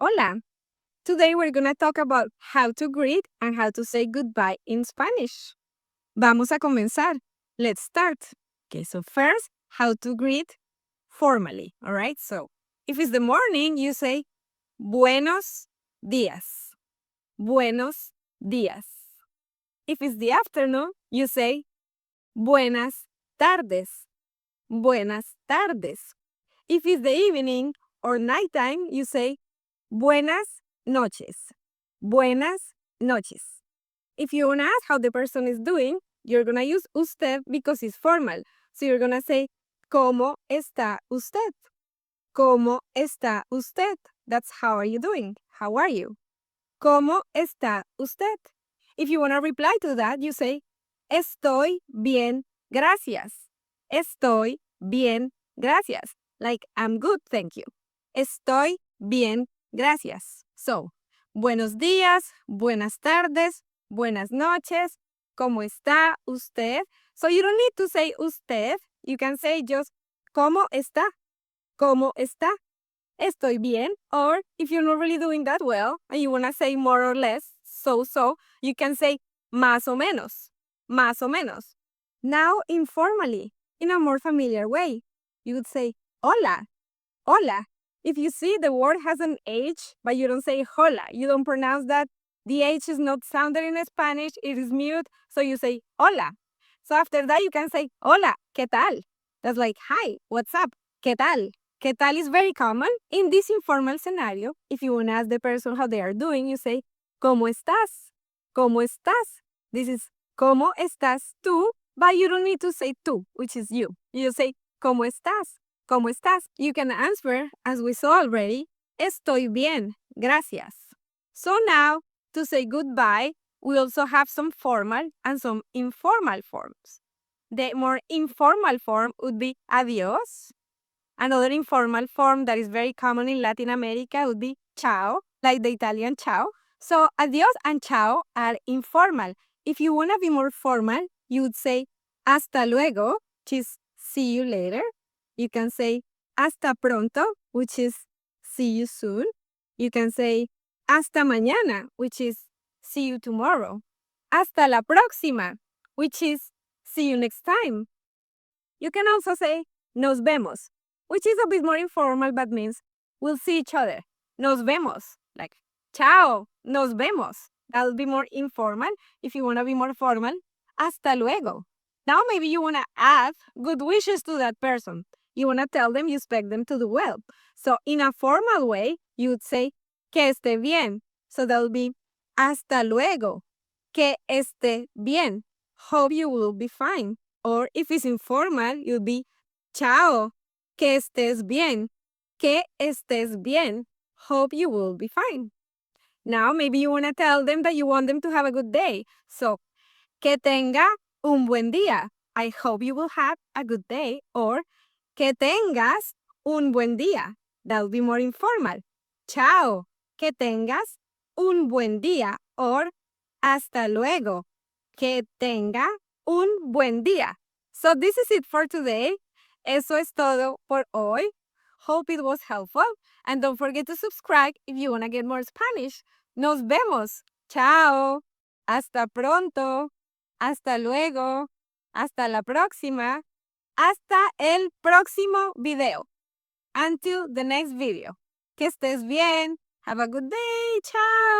Hola. Today we're going to talk about how to greet and how to say goodbye in Spanish. Vamos a comenzar. Let's start. Okay, so first, how to greet formally, all right? So if it's the morning, you say buenos días. Buenos días. If it's the afternoon, you say buenas tardes. Buenas tardes. If it's the evening or nighttime, you say buenas noches. Buenas noches. If you want to ask how the person is doing, you're going to use usted because it's formal. So you're going to say, ¿Cómo está usted? ¿Cómo está usted? That's how are you doing? How are you? ¿Cómo está usted? If you want to reply to that, you say, Estoy bien, gracias. Estoy bien, gracias. Like, I'm good, thank you. Estoy bien, gracias. So, buenos días, buenas tardes, buenas noches. ¿Cómo está usted? So you don't need to say usted. You can say just, ¿Cómo está? ¿Cómo está? Estoy bien. Or if you're not really doing that well and you want to say more or less, so, you can say más o menos. Más o menos. Now, informally, in a more familiar way, you would say hola. Hola. If you see the word has an H, but you don't say hola, you don't pronounce that, the H is not sounded in Spanish, it is mute, so you say hola. So after that, you can say hola, ¿qué tal? That's like, hi, what's up? ¿Qué tal? ¿Qué tal is very common. In this informal scenario, if you want to ask the person how they are doing, you say, ¿Cómo estás? ¿Cómo estás? This is, ¿Cómo estás tú? But you don't need to say tú, which is you. You say, ¿Cómo estás? ¿Cómo estás? You can answer, as we saw already, Estoy bien, gracias. So now, to say goodbye, we also have some formal and some informal forms. The more informal form would be adios. Another informal form that is very common in Latin America would be ciao, like the Italian ciao. So adios and ciao are informal. If you want to be more formal, you would say hasta luego, which is see you later. You can say hasta pronto, which is see you soon. You can say hasta mañana, which is see you tomorrow. Hasta la próxima, which is see you next time. You can also say nos vemos, which is a bit more informal but means we'll see each other. Nos vemos, like chao, nos vemos. That'll be more informal. If you want to be more formal, hasta luego. Now maybe you want to add good wishes to that person. You want to tell them you expect them to do well. So in a formal way, you would say que esté bien. So that'll be hasta luego. Que esté bien. Hope you will be fine. Or if it's informal, you'll be chao, que estés bien. Que estés bien. Hope you will be fine. Now, maybe you want to tell them that you want them to have a good day. So, que tenga un buen día. I hope you will have a good day. Or, que tengas un buen día. That will be more informal. Chao, que tengas un buen día. Or, hasta luego. Que tenga un buen día. So this is it for today. Eso es todo por hoy. Hope it was helpful. And don't forget to subscribe if you want to get more Spanish. Nos vemos. Chao. Hasta pronto. Hasta luego. Hasta la próxima. Hasta el próximo video. Until the next video. Que estés bien. Have a good day. Chao.